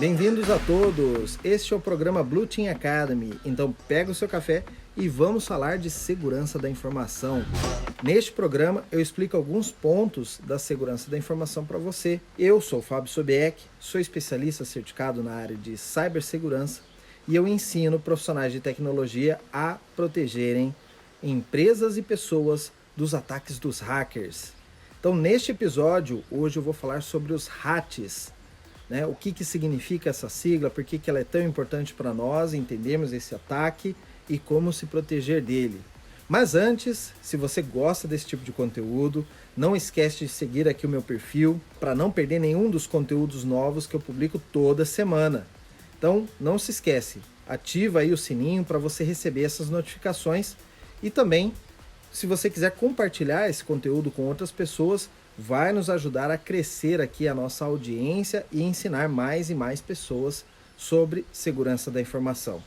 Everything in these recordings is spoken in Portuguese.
Bem-vindos a todos! Este é o programa Blue Team Academy, então pega o seu café e vamos falar de segurança da informação. Neste programa eu explico alguns pontos da segurança da informação para você. Eu sou o Fábio Sobieck, sou especialista certificado na área de cibersegurança e eu ensino profissionais de tecnologia a protegerem empresas e pessoas dos ataques dos hackers. Então neste episódio, hoje eu vou falar sobre os HATs. O que significa essa sigla, por que ela é tão importante para nós entendermos esse ataque e como se proteger dele. Mas antes, se você gosta desse tipo de conteúdo, não esquece de seguir aqui o meu perfil para não perder nenhum dos conteúdos novos que eu publico toda semana. Então não se esquece, ativa aí o sininho para você receber essas notificações e também, se você quiser compartilhar esse conteúdo com outras pessoas, vai nos ajudar a crescer aqui a nossa audiência e ensinar mais e mais pessoas sobre segurança da informação.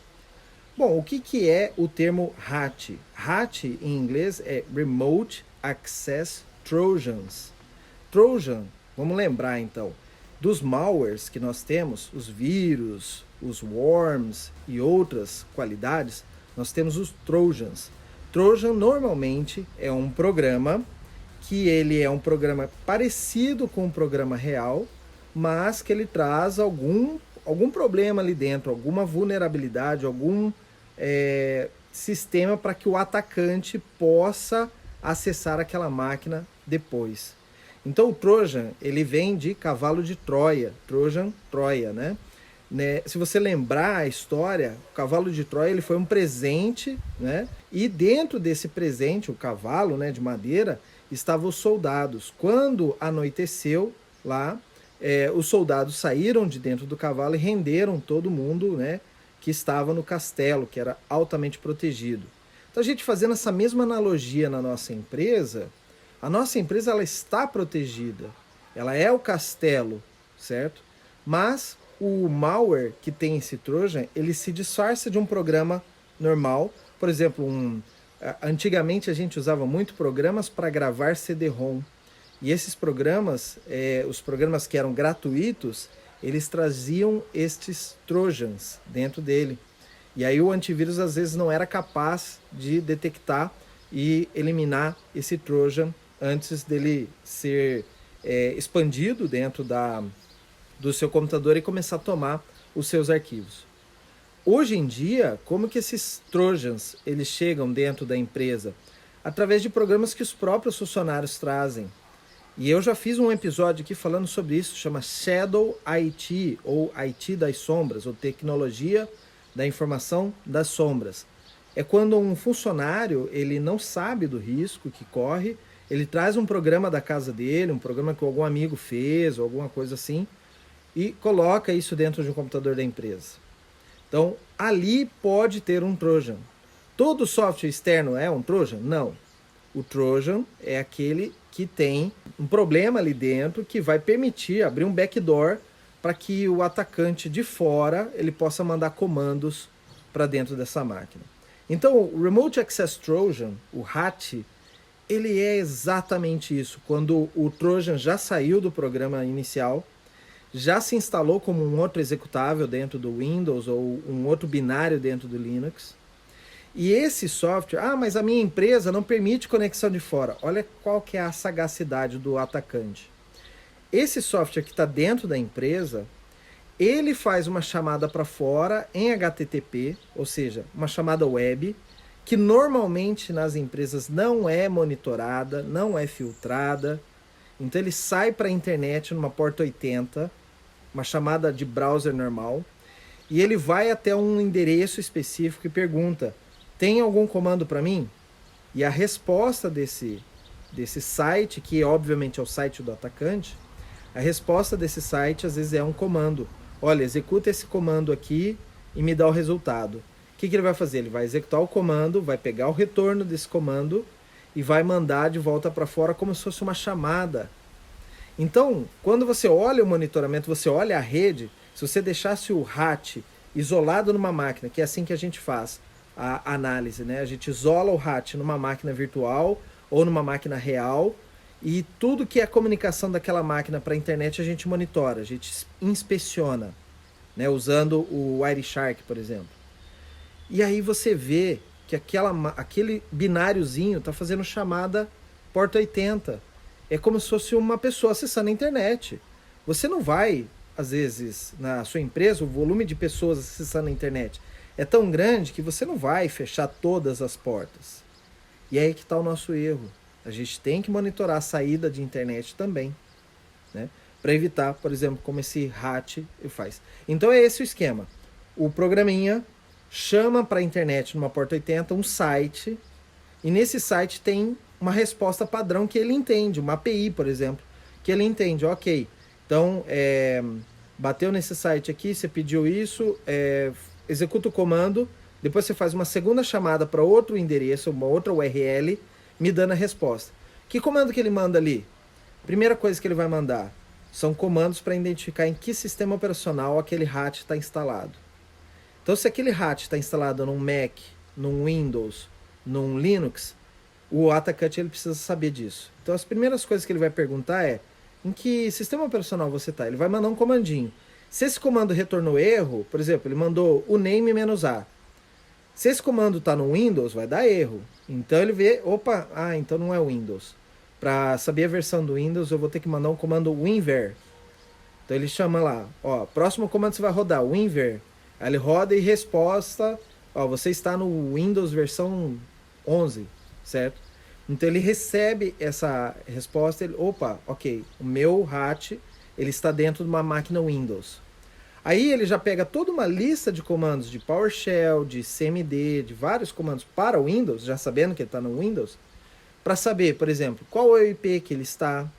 Bom, o que é o termo HAT? HAT em inglês é Remote Access Trojans. Trojan, vamos lembrar então, dos malwares que nós temos, os vírus, os worms e outras qualidades, nós temos os Trojans. Trojan normalmente é um programa que ele é um programa parecido com um programa real, mas que ele traz algum problema ali dentro, alguma vulnerabilidade, algum sistema para que o atacante possa acessar aquela máquina depois. Então o Trojan, ele vem de cavalo de Troia, Trojan, Troia, né? Se você lembrar a história, o cavalo de Troia ele foi um presente, né? E dentro desse presente, o cavalo, né, de madeira, estavam os soldados. Quando anoiteceu lá, os soldados saíram de dentro do cavalo e renderam todo mundo, né, que estava no castelo, que era altamente protegido. Então a gente fazendo essa mesma analogia na nossa empresa, a nossa empresa ela está protegida, ela é o castelo, certo? Mas o malware que tem esse Trojan, ele se disfarça de um programa normal. Por exemplo, antigamente a gente usava muito programas para gravar CD-ROM. E esses programas, os programas que eram gratuitos, eles traziam estes Trojans dentro dele. E aí o antivírus às vezes não era capaz de detectar e eliminar esse Trojan antes dele ser expandido dentro do seu computador e começar a tomar os seus arquivos. Hoje em dia, como que esses Trojans eles chegam dentro da empresa? Através de programas que os próprios funcionários trazem. E eu já fiz um episódio aqui falando sobre isso, chama Shadow IT, ou IT das sombras, ou tecnologia da informação das sombras. É quando um funcionário ele não sabe do risco que corre, ele traz um programa da casa dele, um programa que algum amigo fez, ou alguma coisa assim, e coloca isso dentro de um computador da empresa. Então, ali pode ter um Trojan. Todo software externo é um Trojan? Não. O Trojan é aquele que tem um problema ali dentro que vai permitir abrir um backdoor para que o atacante de fora ele possa mandar comandos para dentro dessa máquina. Então, o Remote Access Trojan, o HAT, ele é exatamente isso. Quando o Trojan já saiu do programa inicial, já se instalou como um outro executável dentro do Windows ou um outro binário dentro do Linux. E esse software, mas a minha empresa não permite conexão de fora. Olha qual que é a sagacidade do atacante. Esse software que está dentro da empresa, ele faz uma chamada para fora em HTTP, ou seja, uma chamada web, que normalmente nas empresas não é monitorada, não é filtrada. Então ele sai para a internet numa porta 80, uma chamada de browser normal, e ele vai até um endereço específico e pergunta: tem algum comando para mim? E a resposta desse site, que obviamente é o site do atacante, a resposta desse site às vezes é um comando. Olha, executa esse comando aqui e me dá o resultado. O que ele vai fazer? Ele vai executar o comando, vai pegar o retorno desse comando e vai mandar de volta para fora como se fosse uma chamada. Então, quando você olha o monitoramento, você olha a rede, se você deixasse o HAT isolado numa máquina, que é assim que a gente faz a análise, né? A gente isola o HAT numa máquina virtual ou numa máquina real e tudo que é a comunicação daquela máquina para a internet a gente monitora, a gente inspeciona. né, usando o Wireshark, por exemplo. E aí você vê que aquele bináriozinho está fazendo chamada porta 80. É como se fosse uma pessoa acessando a internet. Você não vai, às vezes, na sua empresa, o volume de pessoas acessando a internet é tão grande que você não vai fechar todas as portas. E é aí que está o nosso erro. A gente tem que monitorar a saída de internet também, né? Para evitar, por exemplo, como esse RAT faz. Então é esse o esquema. O programinha chama para a internet numa porta 80 um site, e nesse site tem uma resposta padrão que ele entende, uma API, por exemplo, que ele entende, ok, então bateu nesse site aqui, você pediu isso, executa o comando, depois você faz uma segunda chamada para outro endereço, uma outra URL, me dando a resposta. Que comando que ele manda ali? Primeira coisa que ele vai mandar são comandos para identificar em que sistema operacional aquele RAT está instalado. Então, se aquele RAT está instalado num Mac, num Windows, num Linux, o atacante ele precisa saber disso. Então, as primeiras coisas que ele vai perguntar é em que sistema operacional você está. Ele vai mandar um comandinho. Se esse comando retornou erro, por exemplo, ele mandou o name "-a". Se esse comando está no Windows, vai dar erro. Então ele vê, opa, então não é o Windows. Para saber a versão do Windows, eu vou ter que mandar um comando winver. Então ele chama lá, próximo comando você vai rodar, winver. Aí ele roda e resposta, você está no Windows versão 11, certo? Então ele recebe essa resposta, ok, o meu RAT ele está dentro de uma máquina Windows. Aí ele já pega toda uma lista de comandos de PowerShell, de CMD, de vários comandos para o Windows, já sabendo que ele está no Windows, para saber, por exemplo, qual é o IP que ele está,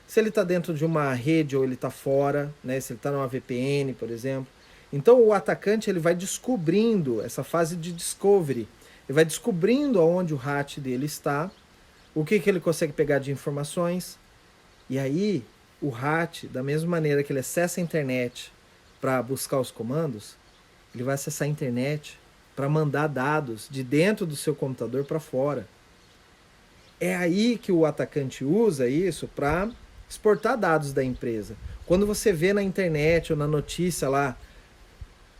se ele está dentro de uma rede ou ele está fora, né? Se ele está numa VPN, por exemplo. Então o atacante ele vai descobrindo essa fase de discovery, ele vai descobrindo aonde o RAT dele está, o que ele consegue pegar de informações, e aí o RAT, da mesma maneira que ele acessa a internet para buscar os comandos, ele vai acessar a internet para mandar dados de dentro do seu computador para fora. É aí que o atacante usa isso para exportar dados da empresa. Quando você vê na internet ou na notícia lá,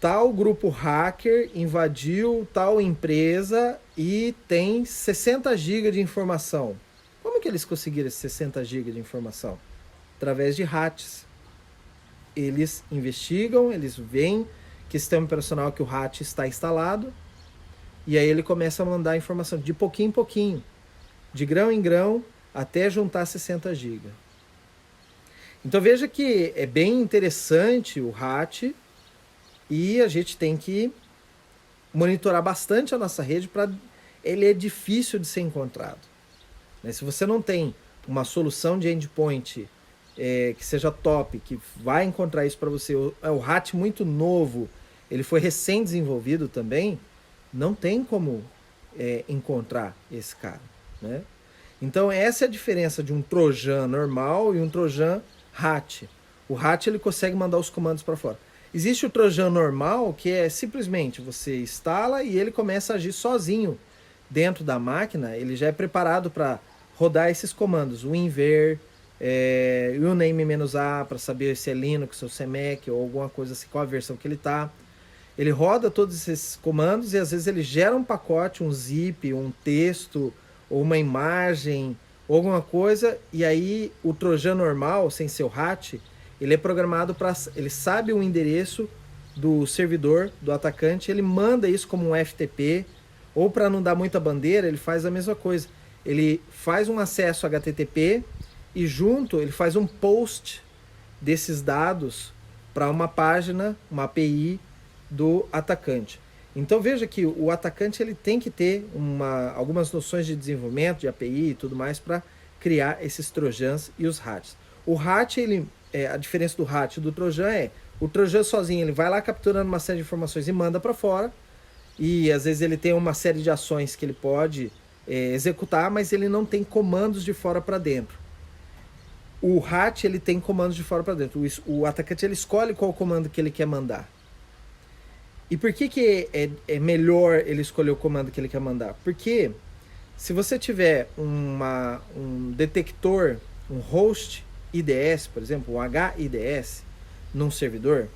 tal grupo hacker invadiu tal empresa e tem 60 GB de informação. Como que eles conseguiram esses 60 GB de informação? Através de RATs. Eles investigam, eles veem que sistema operacional que o RAT está instalado, e aí ele começa a mandar informação de pouquinho em pouquinho, de grão em grão, até juntar 60 GB. Então veja que é bem interessante o RAT, e a gente tem que monitorar bastante a nossa rede, para ele é difícil de ser encontrado. Se você não tem uma solução de endpoint que seja top, que vai encontrar isso para você, o RAT muito novo, ele foi recém-desenvolvido também, não tem como encontrar esse cara, né? Então essa é a diferença de um Trojan normal e um Trojan RAT. O RAT ele consegue mandar os comandos para fora. Existe o Trojan normal, que é simplesmente você instala e ele começa a agir sozinho dentro da máquina, ele já é preparado para rodar esses comandos, o winver, o name-a, para saber se é Linux ou se é Mac ou alguma coisa assim, qual a versão que ele está. Ele roda todos esses comandos e às vezes ele gera um pacote, um zip, um texto, ou uma imagem, ou alguma coisa, e aí o Trojan normal, sem ser o RAT, ele é programado para... Ele sabe o endereço do servidor, do atacante, ele manda isso como um FTP, ou para não dar muita bandeira, ele faz a mesma coisa. Ele faz um acesso HTTP e junto ele faz um post desses dados para uma página, uma API do atacante. Então veja que o atacante ele tem que ter algumas noções de desenvolvimento, de API e tudo mais para criar esses trojans e os RATs. O RAT, a diferença do RAT e do Trojan o Trojan sozinho ele vai lá capturando uma série de informações e manda para fora, e às vezes ele tem uma série de ações que ele pode executar, mas ele não tem comandos de fora para dentro. O RAT ele tem comandos de fora para dentro. O atacante ele escolhe qual comando que ele quer mandar. E por que é melhor ele escolher o comando que ele quer mandar? Porque se você tiver um detector, um host IDS, por exemplo, um HIDS, num servidor,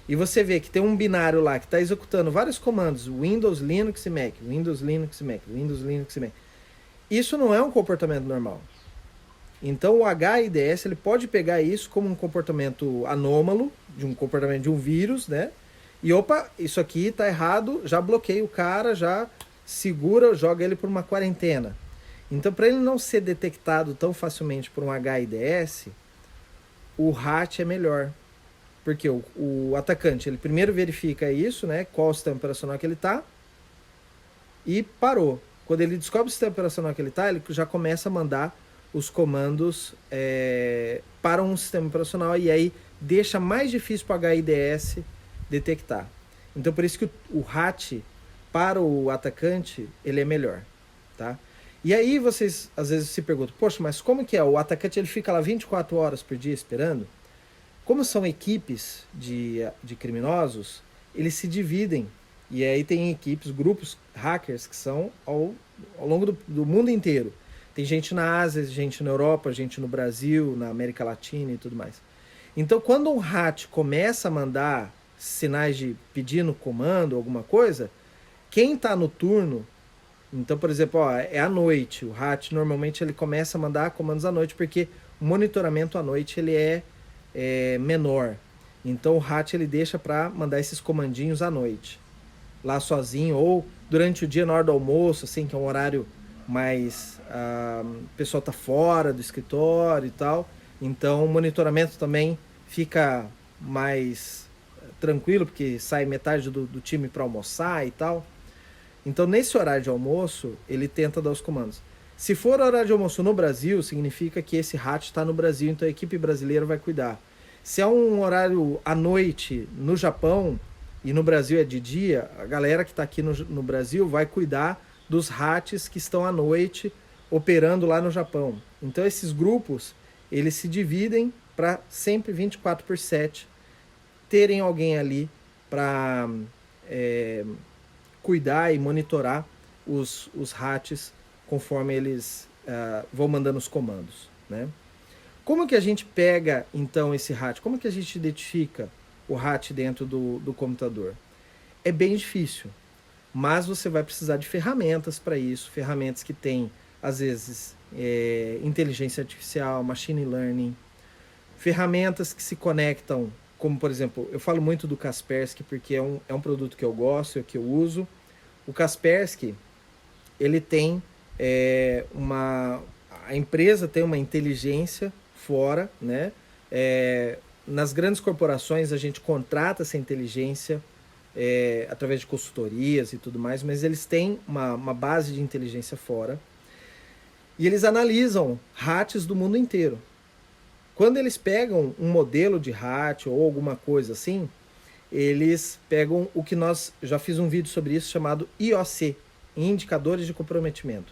e você vê que tem um binário lá que está executando vários comandos, Windows, Linux e Mac, Windows, Linux e Mac, Windows, Linux e Mac. Isso não é um comportamento normal. Então o HIDS ele pode pegar isso como um comportamento anômalo, de um comportamento de um vírus, né? E opa, isso aqui está errado, já bloqueia o cara, já segura, joga ele por uma quarentena. Então, para ele não ser detectado tão facilmente por um HIDS, o RAT é melhor. Porque o atacante, ele primeiro verifica isso, né? Qual o sistema operacional que ele está, e parou. Quando ele descobre o sistema operacional que ele está, ele já começa a mandar os comandos para um sistema operacional, e aí deixa mais difícil para o HIDS detectar. Então, por isso que o RAT para o atacante, ele é melhor, tá? E aí vocês às vezes se perguntam, poxa, mas como que é? O atacante ele fica lá 24 horas por dia esperando? Como são equipes de criminosos, eles se dividem. E aí tem equipes, grupos hackers que são ao longo do mundo inteiro. Tem gente na Ásia, gente na Europa, gente no Brasil, na América Latina e tudo mais. Então, quando um RAT começa a mandar sinais de pedindo comando, alguma coisa, quem está no turno, então, por exemplo, é à noite, o RAT normalmente ele começa a mandar comandos à noite, porque o monitoramento à noite ele é menor. Então o RAT ele deixa para mandar esses comandinhos à noite, lá sozinho, ou durante o dia na hora do almoço, assim, que é um horário mais... o pessoal tá fora do escritório e tal, então o monitoramento também fica mais tranquilo, porque sai metade do time para almoçar e tal. Então nesse horário de almoço ele tenta dar os comandos. Se for horário de almoço no Brasil, significa que esse RAT está no Brasil, então a equipe brasileira vai cuidar. Se é um horário à noite no Japão e no Brasil é de dia, a galera que está aqui no Brasil vai cuidar dos RATs que estão à noite operando lá no Japão. Então esses grupos, eles se dividem para sempre 24/7 terem alguém ali para cuidar e monitorar os RATs conforme eles vão mandando os comandos, né? Como que a gente pega, então, esse RAT? Como que a gente identifica o RAT dentro do computador? É bem difícil, mas você vai precisar de ferramentas para isso, ferramentas que têm, às vezes, inteligência artificial, machine learning, ferramentas que se conectam, como, por exemplo, eu falo muito do Kaspersky, porque é um produto que eu gosto, que eu uso. O Kaspersky, ele tem a empresa tem uma inteligência fora, né? Nas grandes corporações a gente contrata essa inteligência através de consultorias e tudo mais, mas eles têm uma base de inteligência fora e eles analisam RATs do mundo inteiro. Quando eles pegam um modelo de RAT ou alguma coisa assim, eles pegam o que nós já fiz um vídeo sobre isso chamado IOC, Indicadores de Comprometimento.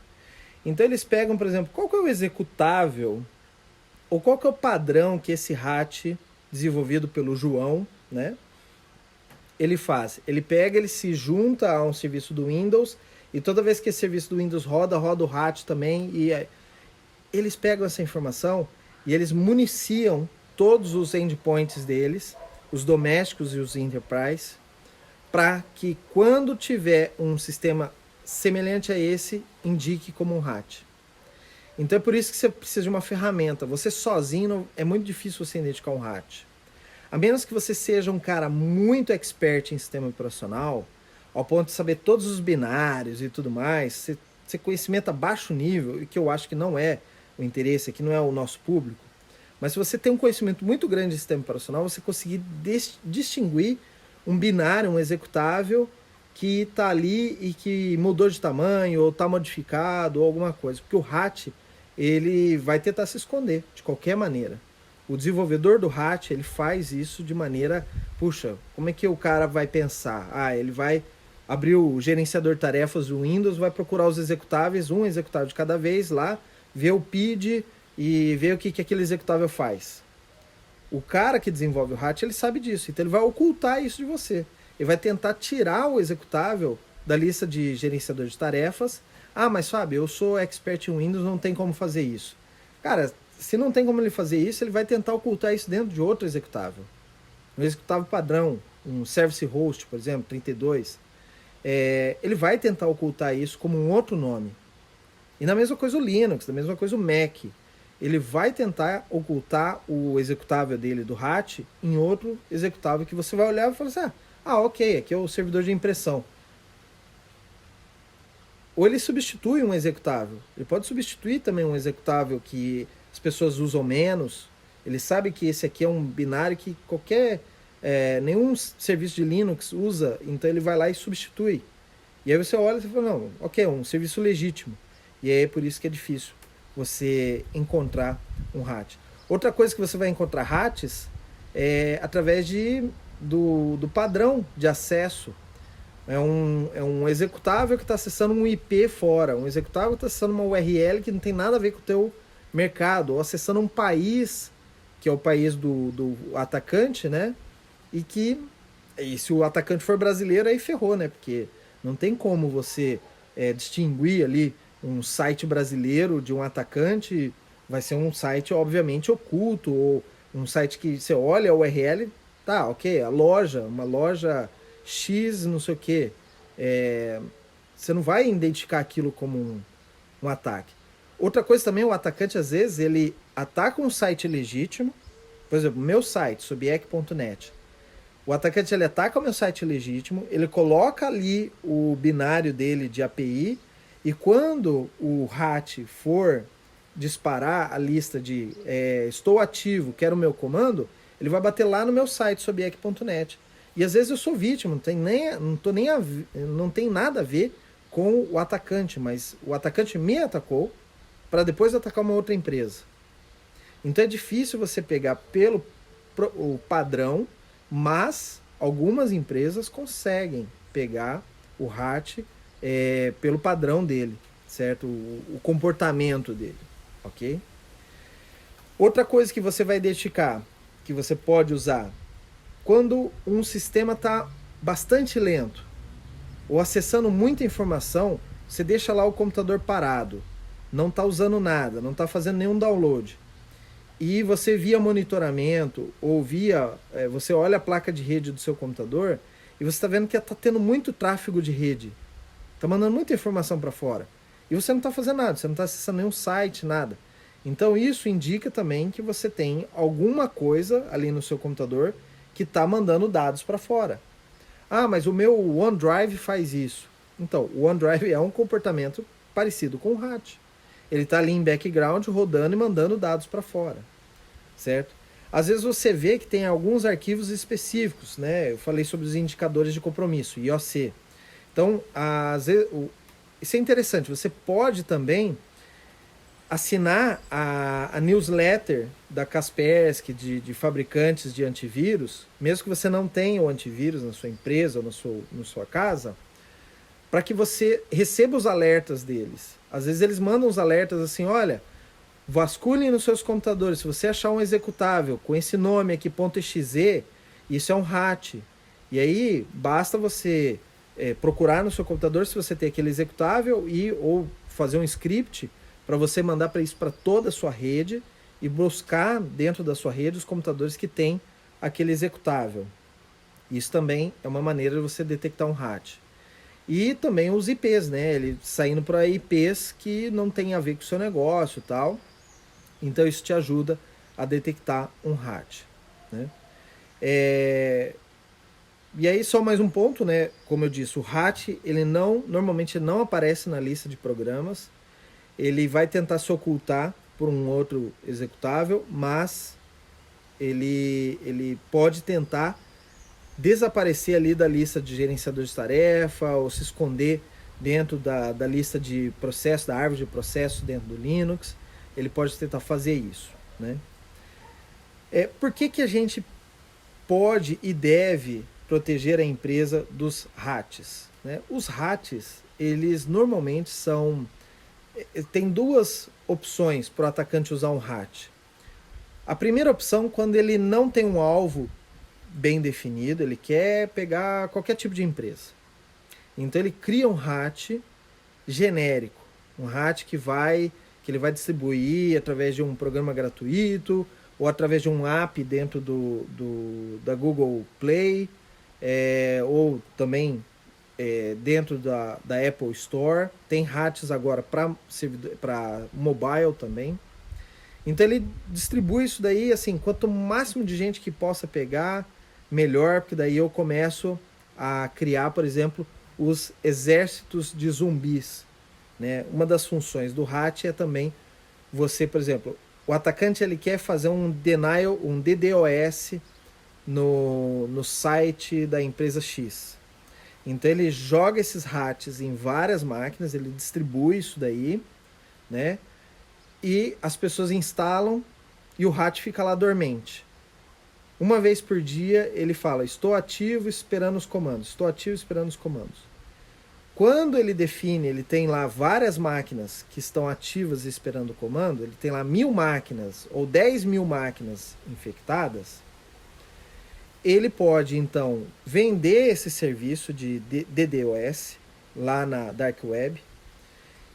Então eles pegam, por exemplo, qual que é o executável ou qual que é o padrão que esse RAT desenvolvido pelo João, né, ele faz. Ele pega, ele se junta a um serviço do Windows e toda vez que esse serviço do Windows roda o RAT também, e eles pegam essa informação e eles municiam todos os endpoints deles, os domésticos e os enterprise, para que quando tiver um sistema semelhante a esse, indique como um RAT. Então é por isso que você precisa de uma ferramenta. Você sozinho é muito difícil você identificar um RAT. A menos que você seja um cara muito expert em sistema operacional, ao ponto de saber todos os binários e tudo mais, você conhecimento a baixo nível, e que eu acho que não é o interesse, aqui não é o nosso público, mas se você tem um conhecimento muito grande de sistema operacional, você conseguir distinguir um binário, um executável, que está ali e que mudou de tamanho, ou está modificado, ou alguma coisa. Porque o RAT, ele vai tentar se esconder, de qualquer maneira. O desenvolvedor do RAT, ele faz isso de maneira... Puxa, como é que o cara vai pensar? Ele vai abrir o gerenciador de tarefas do Windows, vai procurar os executáveis, um executável de cada vez lá, ver o PID e ver o que aquele executável faz. O cara que desenvolve o RAT, ele sabe disso, então ele vai ocultar isso de você. Ele vai tentar tirar o executável da lista de gerenciador de tarefas. Mas Fábio, eu sou expert em Windows, não tem como fazer isso. Cara, se não tem como ele fazer isso, ele vai tentar ocultar isso dentro de outro executável. Um executável padrão. um service host, por exemplo, 32, ele vai tentar ocultar isso como um outro nome. E na mesma coisa o Linux, na mesma coisa o Mac. Ele vai tentar ocultar o executável dele do RAT em outro executável que você vai olhar e falar assim, ok, aqui é o servidor de impressão. Ou ele substitui um executável. Ele pode substituir também um executável que as pessoas usam menos. Ele sabe que esse aqui é um binário que nenhum serviço de Linux usa, então ele vai lá e substitui. E aí você olha e fala, não, ok, é um serviço legítimo. E aí é por isso que é difícil você encontrar um RAT. Outra coisa que você vai encontrar RATs é através do padrão de acesso. É um executável que está acessando um IP fora, um executável que está acessando uma URL que não tem nada a ver com o teu mercado, ou acessando um país, que é o país do atacante, né? E se o atacante for brasileiro, aí ferrou, né? Porque não tem como você distinguir ali um site brasileiro de um atacante. Vai ser um site, obviamente, oculto, ou um site que você olha a URL, tá, ok, uma loja X, não sei o que. Você não vai identificar aquilo como um ataque. Outra coisa também, o atacante, às vezes, ele ataca um site legítimo. Por exemplo, meu site, sobiec.net. O atacante, ele ataca o meu site legítimo, ele coloca ali o binário dele de API, e quando o RAT for disparar a lista de estou ativo, quero o meu comando, ele vai bater lá no meu site, sobiec.net. E às vezes eu sou vítima, não tem nada a ver com o atacante, mas o atacante me atacou para depois atacar uma outra empresa. Então é difícil você pegar pelo o padrão, mas algumas empresas conseguem pegar o RAT pelo padrão dele, certo? O comportamento dele, ok? Outra coisa que você vai identificar, que você pode usar, quando um sistema está bastante lento ou acessando muita informação, você deixa lá o computador parado, não está usando nada, não está fazendo nenhum download. E você via monitoramento ou você olha a placa de rede do seu computador e você está vendo que está tendo muito tráfego de rede. Está mandando muita informação para fora. E você não está fazendo nada, você não está acessando nenhum site, nada. Então isso indica também que você tem alguma coisa ali no seu computador que está mandando dados para fora. Mas o meu OneDrive faz isso. Então, o OneDrive é um comportamento parecido com o RAT. Ele está ali em background, rodando e mandando dados para fora. Certo? Às vezes você vê que tem alguns arquivos específicos, né? Eu falei sobre os indicadores de compromisso, IOC. Então, às vezes, isso é interessante. Você pode também assinar a newsletter da Kaspersky, de fabricantes de antivírus, mesmo que você não tenha o antivírus na sua empresa ou na sua casa, para que você receba os alertas deles. Às vezes eles mandam os alertas assim, olha, vasculhem nos seus computadores, se você achar um executável com esse nome aqui, .exe, isso é um RAT. E aí basta você procurar no seu computador se você tem aquele executável ou fazer um script para você mandar para isso para toda a sua rede e buscar dentro da sua rede os computadores que têm aquele executável. Isso também é uma maneira de você detectar um RAT. E também os IPs, né? Ele saindo para IPs que não tem a ver com o seu negócio e tal. Então isso te ajuda a detectar um RAT, né? E aí só mais um ponto, né? Como eu disse, o RAT ele normalmente não aparece na lista de programas. Ele vai tentar se ocultar por um outro executável, mas ele pode tentar desaparecer ali da lista de gerenciador de tarefa ou se esconder dentro da lista de processo, da árvore de processo dentro do Linux. Ele pode tentar fazer isso, né? Por que a gente pode e deve proteger a empresa dos RATs, né? Os RATs, eles normalmente tem duas opções para o atacante usar um RAT. A primeira opção, quando ele não tem um alvo bem definido, ele quer pegar qualquer tipo de empresa. Então ele cria um RAT genérico, um RAT que ele vai distribuir através de um programa gratuito ou através de um app dentro da Google Play. ou também dentro da Apple Store. Tem hats agora para mobile também. Então ele distribui isso daí, assim, quanto máximo de gente que possa pegar, melhor, porque daí eu começo a criar, por exemplo, os exércitos de zumbis, né? Uma das funções do hat é também você, por exemplo, o atacante ele quer fazer um denial, um DDoS no site da empresa X. Então ele joga esses hats em várias máquinas, ele distribui isso daí, né? E as pessoas instalam e o hat fica lá dormente. Uma vez por dia ele fala: estou ativo esperando os comandos, estou ativo esperando os comandos. Quando ele define, ele tem lá várias máquinas que estão ativas esperando o comando, ele tem lá 1000 máquinas ou 10.000 máquinas infectadas, ele pode então vender esse serviço de DDoS lá na Dark Web.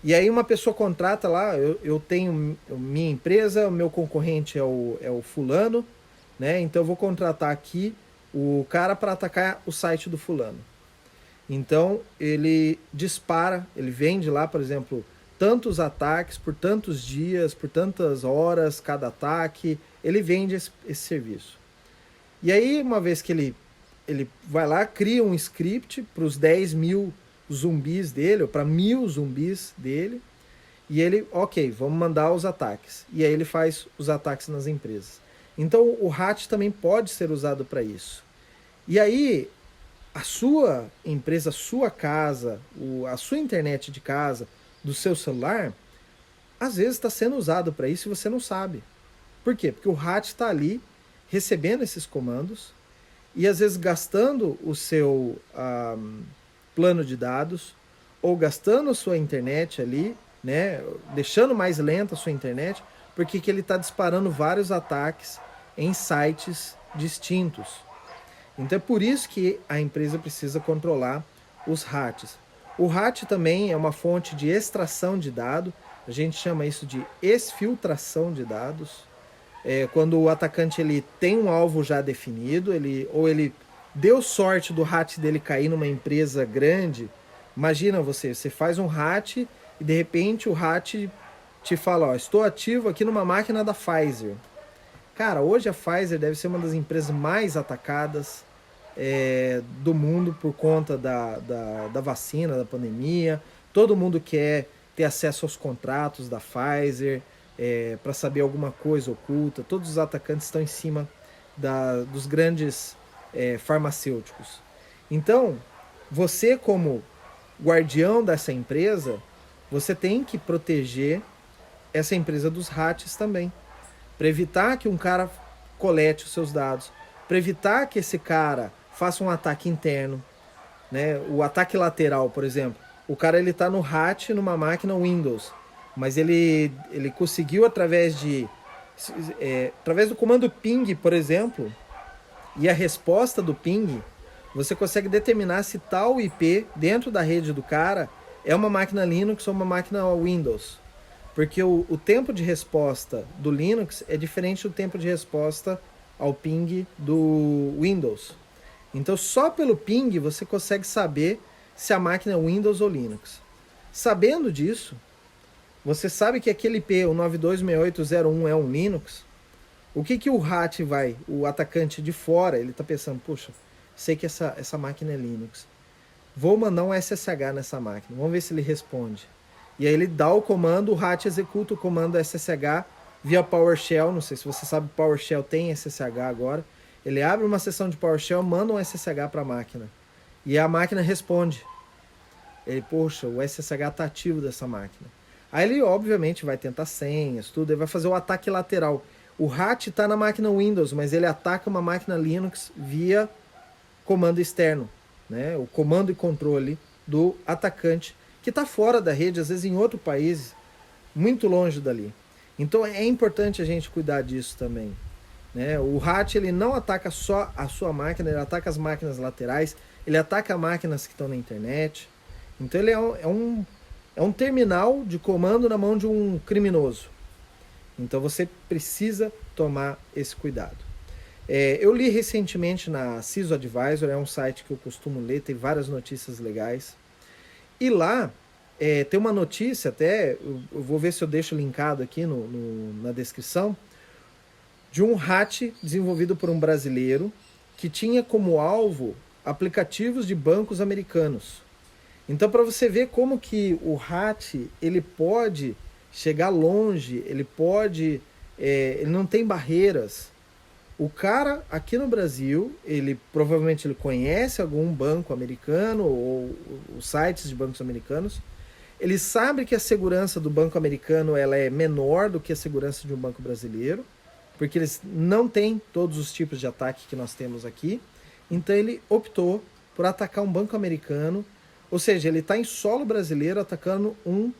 E aí uma pessoa contrata lá, eu tenho minha empresa, o meu concorrente é o fulano, né? Então eu vou contratar aqui o cara para atacar o site do fulano. Então ele dispara, ele vende lá, por exemplo, tantos ataques por tantos dias, por tantas horas cada ataque, ele vende esse serviço. E aí uma vez que ele vai lá, cria um script para os 10.000 zumbis dele, ou para 1.000 zumbis dele, e ele, ok, vamos mandar os ataques. E aí ele faz os ataques nas empresas. Então o hat também pode ser usado para isso. E aí a sua empresa, a sua casa, a sua internet de casa, do seu celular, às vezes está sendo usado para isso e você não sabe. Por quê? Porque o hat está ali recebendo esses comandos e às vezes gastando o seu plano de dados ou gastando a sua internet ali, né, deixando mais lenta a sua internet, porque que ele está disparando vários ataques em sites distintos. Então é por isso que a empresa precisa controlar os hats. O hat também é uma fonte de extração de dados, a gente chama isso de exfiltração de dados. Quando o atacante ele tem um alvo já definido, ou ele deu sorte do hat dele cair numa empresa grande. Imagina você faz um hat e de repente o hat te fala: ó, estou ativo aqui numa máquina da Pfizer. Cara, hoje a Pfizer deve ser uma das empresas mais atacadas do mundo por conta da vacina, da pandemia. Todo mundo quer ter acesso aos contratos da Pfizer para saber alguma coisa oculta. Todos os atacantes estão em cima dos grandes farmacêuticos. Então, você como guardião dessa empresa, você tem que proteger essa empresa dos hats também, para evitar que um cara colete os seus dados, para evitar que esse cara faça um ataque interno, né? O ataque lateral, por exemplo, o cara ele está no hat numa máquina Windows, mas ele conseguiu através do comando ping, por exemplo, e a resposta do ping, você consegue determinar se tal IP dentro da rede do cara é uma máquina Linux ou uma máquina Windows. Porque o tempo de resposta do Linux é diferente do tempo de resposta ao ping do Windows. Então só pelo ping você consegue saber se a máquina é Windows ou Linux. Sabendo disso, você sabe que aquele IP, o 926801, é um Linux. O que o hat o atacante de fora, ele está pensando: puxa, sei que essa máquina é Linux. Vou mandar um SSH nessa máquina, vamos ver se ele responde. E aí ele dá o comando, o hat executa o comando SSH via PowerShell. Não sei se você sabe, PowerShell tem SSH agora. Ele abre uma sessão de PowerShell, manda um SSH para a máquina. E a máquina responde. Ele, poxa, o SSH está ativo dessa máquina. Aí ele, obviamente, vai tentar senhas, tudo. Ele vai fazer o ataque lateral. O hat está na máquina Windows, mas ele ataca uma máquina Linux via comando externo, né? O comando e controle do atacante, que está fora da rede, às vezes em outro país, muito longe dali. Então é importante a gente cuidar disso também, né? O hat ele não ataca só a sua máquina, ele ataca as máquinas laterais, ele ataca máquinas que estão na internet. Então ele é um terminal de comando na mão de um criminoso. Então você precisa tomar esse cuidado. Eu li recentemente na CISO Advisor, é um site que eu costumo ler, tem várias notícias legais. E lá tem uma notícia até, eu vou ver se eu deixo linkado aqui na descrição, de um hat desenvolvido por um brasileiro que tinha como alvo aplicativos de bancos americanos. Então, para você ver como que o hat ele pode chegar longe, ele não tem barreiras. O cara aqui no Brasil, ele provavelmente ele conhece algum banco americano ou os sites de bancos americanos. Ele sabe que a segurança do banco americano ela é menor do que a segurança de um banco brasileiro, porque eles não têm todos os tipos de ataque que nós temos aqui. Então ele optou por atacar um banco americano, ou seja, ele está em solo brasileiro atacando um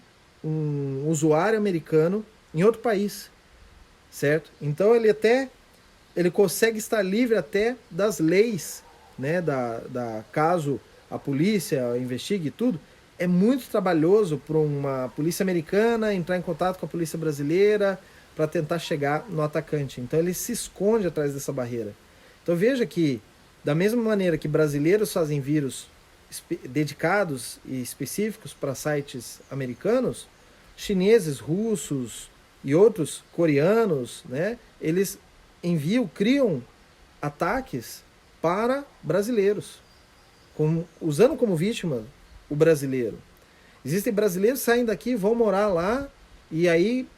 usuário americano em outro país, certo? Então ele consegue estar livre até das leis, né, caso a polícia investigue tudo. É muito trabalhoso para uma polícia americana entrar em contato com a polícia brasileira para tentar chegar no atacante. Então ele se esconde atrás dessa barreira. Então veja que, da mesma maneira que brasileiros fazem vírus dedicados e específicos para sites americanos, chineses, russos e outros coreanos, né, eles criam ataques para brasileiros, usando como vítima o brasileiro. Existem brasileiros que saem daqui, vão morar lá e aí,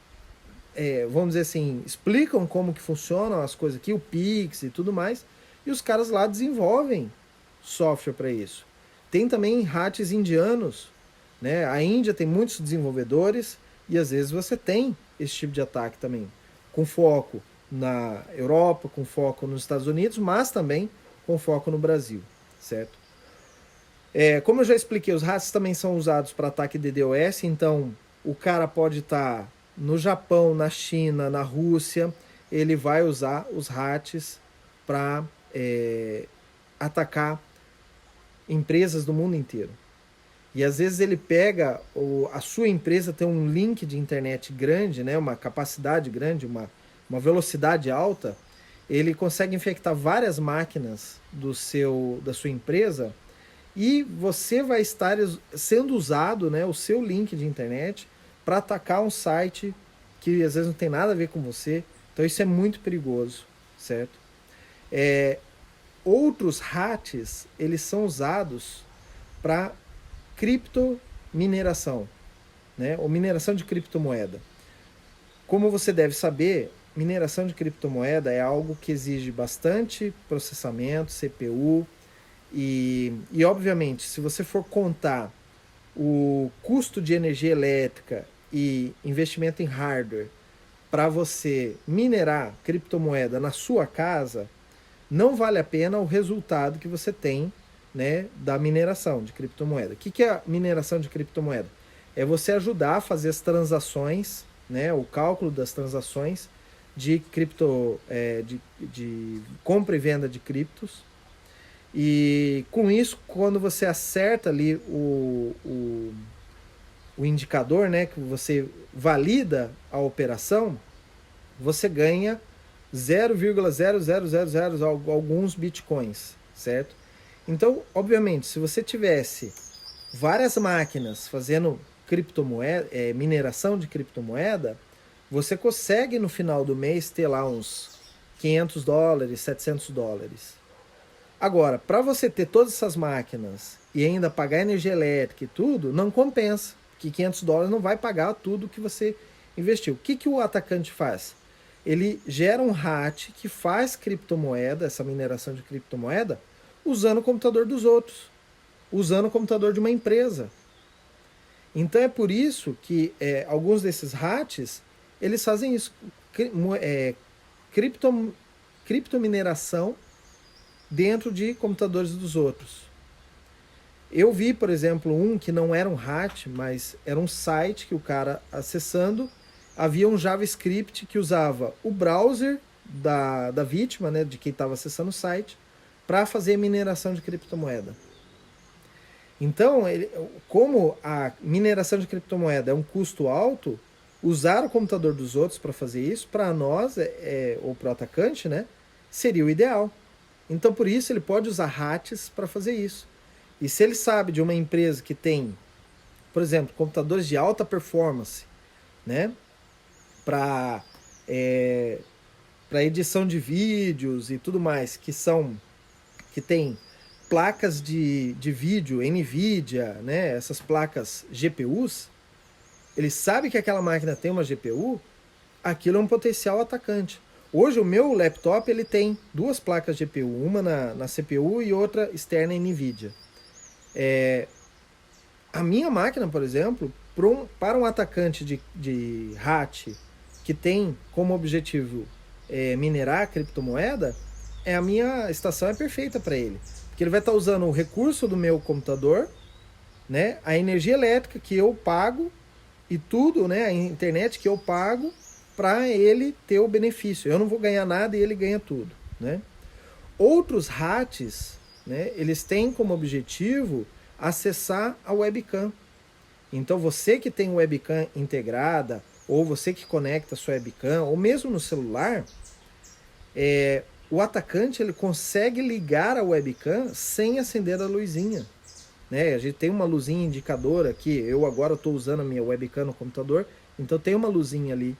vamos dizer assim, explicam como que funcionam as coisas aqui, o Pix e tudo mais, e os caras lá desenvolvem software para isso. Tem também hats indianos, né? A Índia tem muitos desenvolvedores e às vezes você tem esse tipo de ataque também, com foco na Europa, com foco nos Estados Unidos, mas também com foco no Brasil, certo? Como eu já expliquei, os hats também são usados para ataque DDoS, então o cara pode estar no Japão, na China, na Rússia, ele vai usar os hats para atacar empresas do mundo inteiro. E às vezes ele pega, a sua empresa tem um link de internet grande, né, uma capacidade grande, uma velocidade alta, ele consegue infectar várias máquinas da sua empresa e você vai estar sendo usado, né, o seu link de internet para atacar um site que às vezes não tem nada a ver com você. Então isso é muito perigoso, certo? Outros hats, eles são usados para criptomineração, né, ou mineração de criptomoeda. Como você deve saber, mineração de criptomoeda é algo que exige bastante processamento, CPU, e obviamente, se você for contar o custo de energia elétrica e investimento em hardware para você minerar criptomoeda na sua casa, não vale a pena o resultado que você tem, né, da mineração de criptomoeda. O que é a mineração de criptomoeda? É você ajudar a fazer as transações, né, o cálculo das transações de de compra e venda de criptos. E com isso, quando você acerta ali o indicador, né, que você valida a operação, você ganha 0,0000 alguns bitcoins, certo? Então, obviamente, se você tivesse várias máquinas fazendo mineração de criptomoeda, você consegue no final do mês ter lá uns $500, $700. Agora, para você ter todas essas máquinas e ainda pagar energia elétrica e tudo, não compensa, porque $500 não vai pagar tudo que você investiu. O que o atacante faz? Ele gera um hat que faz criptomoeda, essa mineração de criptomoeda, usando o computador dos outros, usando o computador de uma empresa. Então é por isso que alguns desses hats, eles fazem isso, criptomineração dentro de computadores dos outros. Eu vi, por exemplo, um que não era um hat, mas era um site que o cara acessando, havia um JavaScript que usava o browser da vítima, né, de quem estava acessando o site, para fazer a mineração de criptomoeda. Então, como a mineração de criptomoeda é um custo alto, usar o computador dos outros para fazer isso, para nós, ou para o atacante, né, seria o ideal. Então, por isso, ele pode usar RATs para fazer isso. E se ele sabe de uma empresa que tem, por exemplo, computadores de alta performance, né, para para edição de vídeos e tudo mais, que tem placas de vídeo, NVIDIA, né, essas placas GPUs, ele sabe que aquela máquina tem uma GPU, aquilo é um potencial atacante. Hoje o meu laptop ele tem duas placas GPU, uma na CPU e outra externa em NVIDIA. A minha máquina, por exemplo, para um atacante de RAT que tem como objetivo minerar a criptomoeda, a minha estação é perfeita para ele. Porque ele vai estar usando o recurso do meu computador, né, a energia elétrica que eu pago e tudo, né, a internet que eu pago, para ele ter o benefício. Eu não vou ganhar nada e ele ganha tudo, né? Outros RATs, né, eles têm como objetivo acessar a webcam. Então você que tem webcam integrada, ou você que conecta a sua webcam, ou mesmo no celular, o atacante ele consegue ligar a webcam sem acender a luzinha. Né? A gente tem uma luzinha indicadora aqui, eu agora estou usando a minha webcam no computador, então tem uma luzinha ali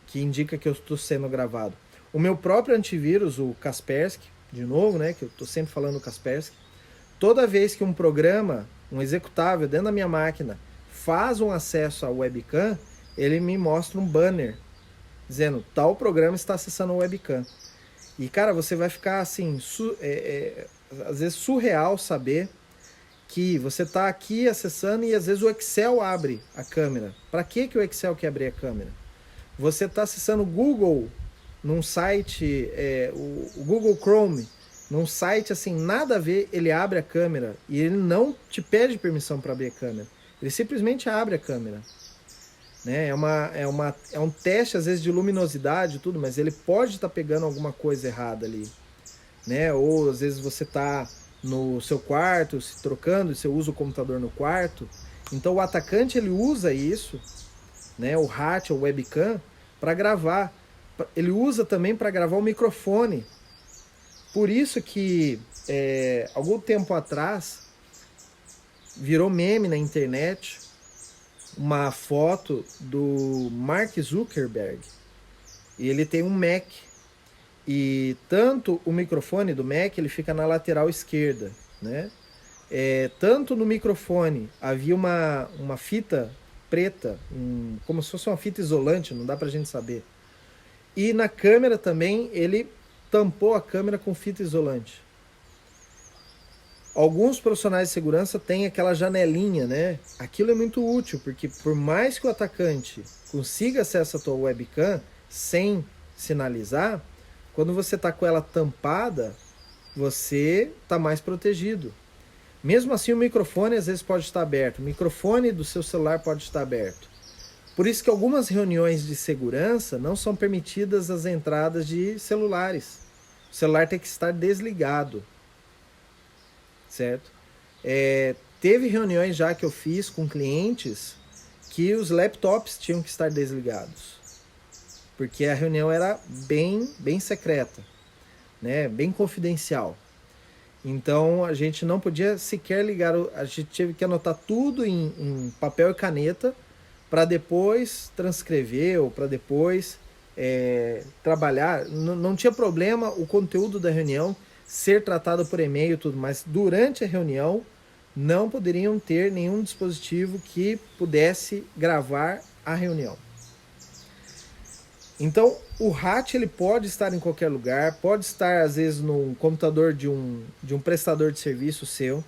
que indica que eu estou sendo gravado. O meu próprio antivírus, o Kaspersky, de novo, né, que eu estou sempre falando do Kaspersky, toda vez que um programa, um executável dentro da minha máquina faz um acesso à webcam, ele me mostra um banner dizendo tal programa está acessando a webcam. E cara, você vai ficar assim, às vezes surreal saber que você está aqui acessando e às vezes o Excel abre a câmera. Para que o Excel quer abrir a câmera? Você está acessando o Google num site, o Google Chrome, num site assim, nada a ver, ele abre a câmera e ele não te pede permissão para abrir a câmera. Ele simplesmente abre a câmera. Né? É um teste, às vezes, de luminosidade e tudo, mas ele pode estar pegando alguma coisa errada ali. Né? Ou às vezes você está no seu quarto, se trocando, e você usa o computador no quarto. Então o atacante ele usa isso, né? O RAT, o webcam, para gravar. Ele usa também para gravar o microfone. Por isso que algum tempo atrás virou meme na internet uma foto do Mark Zuckerberg. E ele tem um Mac. E tanto o microfone do Mac ele fica na lateral esquerda, né? Tanto no microfone havia uma fita preta, como se fosse uma fita isolante, não dá pra gente saber. E na câmera também ele tampou a câmera com fita isolante. Alguns profissionais de segurança têm aquela janelinha, né? Aquilo é muito útil, porque por mais que o atacante consiga acesso à tua webcam sem sinalizar, quando você está com ela tampada, você está mais protegido. Mesmo assim, o microfone às vezes pode estar aberto. O microfone do seu celular pode estar aberto. Por isso que algumas reuniões de segurança não são permitidas as entradas de celulares. O celular tem que estar desligado. Certo? Teve reuniões já que eu fiz com clientes que os laptops tinham que estar desligados. Porque a reunião era bem secreta, né? Bem confidencial. Então a gente não podia sequer ligar, a gente teve que anotar tudo em papel e caneta para depois transcrever ou para depois trabalhar. Não tinha problema o conteúdo da reunião ser tratado por e-mail e tudo, mas durante a reunião não poderiam ter nenhum dispositivo que pudesse gravar a reunião. Então, o RAT ele pode estar em qualquer lugar, pode estar às vezes no computador de um prestador de serviço seu.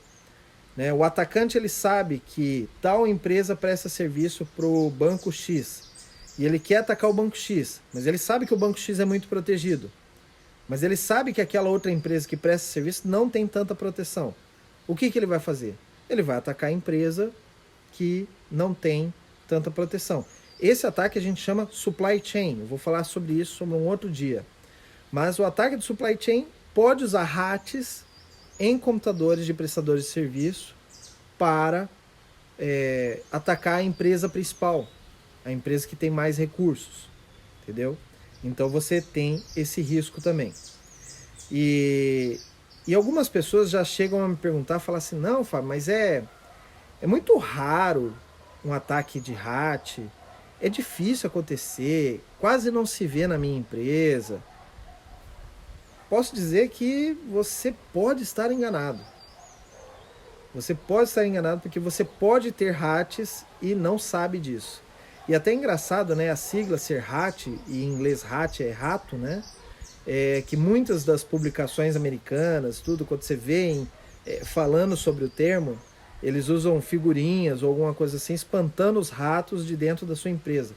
Né? O atacante ele sabe que tal empresa presta serviço para o banco X e ele quer atacar o banco X, mas ele sabe que o banco X é muito protegido. Mas ele sabe que aquela outra empresa que presta serviço não tem tanta proteção. O que ele vai fazer? Ele vai atacar a empresa que não tem tanta proteção. Esse ataque a gente chama supply chain. Eu vou falar sobre isso sobre um outro dia. Mas o ataque de supply chain pode usar RATs em computadores de prestadores de serviço para atacar a empresa principal, a empresa que tem mais recursos, entendeu? Então você tem esse risco também. E, e algumas pessoas já chegam a me perguntar, falar assim, não, Fábio, mas é muito raro um ataque de hat, é difícil acontecer, quase não se vê na minha empresa. Posso dizer que você pode estar enganado. Você pode estar enganado porque você pode ter hats e não sabe disso. E até é engraçado, né? A sigla ser hat, e em inglês hat é rato, né? Que muitas das publicações americanas, tudo, quando você vê falando sobre o termo, eles usam figurinhas ou alguma coisa assim, espantando os ratos de dentro da sua empresa.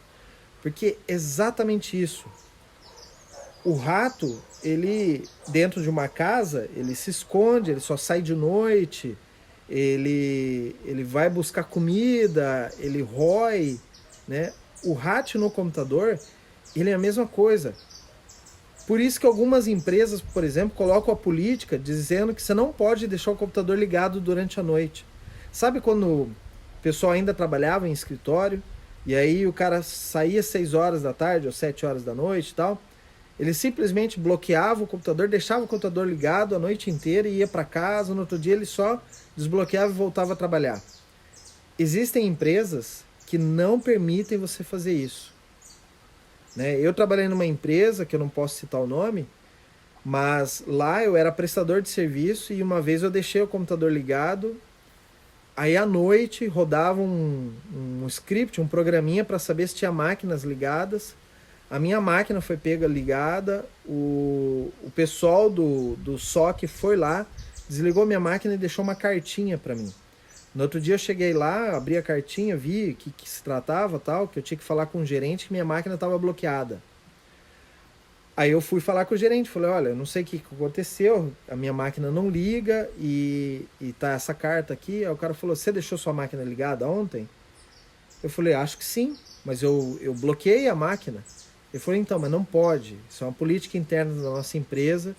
Porque é exatamente isso. O rato, ele, dentro de uma casa, ele se esconde, ele só sai de noite, ele vai buscar comida, ele rói, né? O rato no computador, ele é a mesma coisa. Por isso que algumas empresas, por exemplo, colocam a política dizendo que você não pode deixar o computador ligado durante a noite. Sabe quando o pessoal ainda trabalhava em escritório, e aí o cara saía às 6 horas da tarde ou 7 horas da noite e tal, ele simplesmente bloqueava o computador, deixava o computador ligado a noite inteira e ia para casa, no outro dia ele só desbloqueava e voltava a trabalhar. Existem empresas que não permitem você fazer isso. Né? Eu trabalhei numa empresa, que eu não posso citar o nome, mas lá eu era prestador de serviço e uma vez eu deixei o computador ligado, aí à noite rodava um script, um programinha para saber se tinha máquinas ligadas. A minha máquina foi pega ligada, o pessoal do SOC foi lá, desligou minha máquina e deixou uma cartinha para mim. No outro dia eu cheguei lá, abri a cartinha, vi que se tratava, tal, que eu tinha que falar com o gerente que minha máquina estava bloqueada. Aí eu fui falar com o gerente, falei, olha, eu não sei o que aconteceu, a minha máquina não liga e tá essa carta aqui. Aí o cara falou, você deixou sua máquina ligada ontem? Eu falei, acho que sim, mas eu bloqueei a máquina. Ele falou, então, mas não pode, isso é uma política interna da nossa empresa,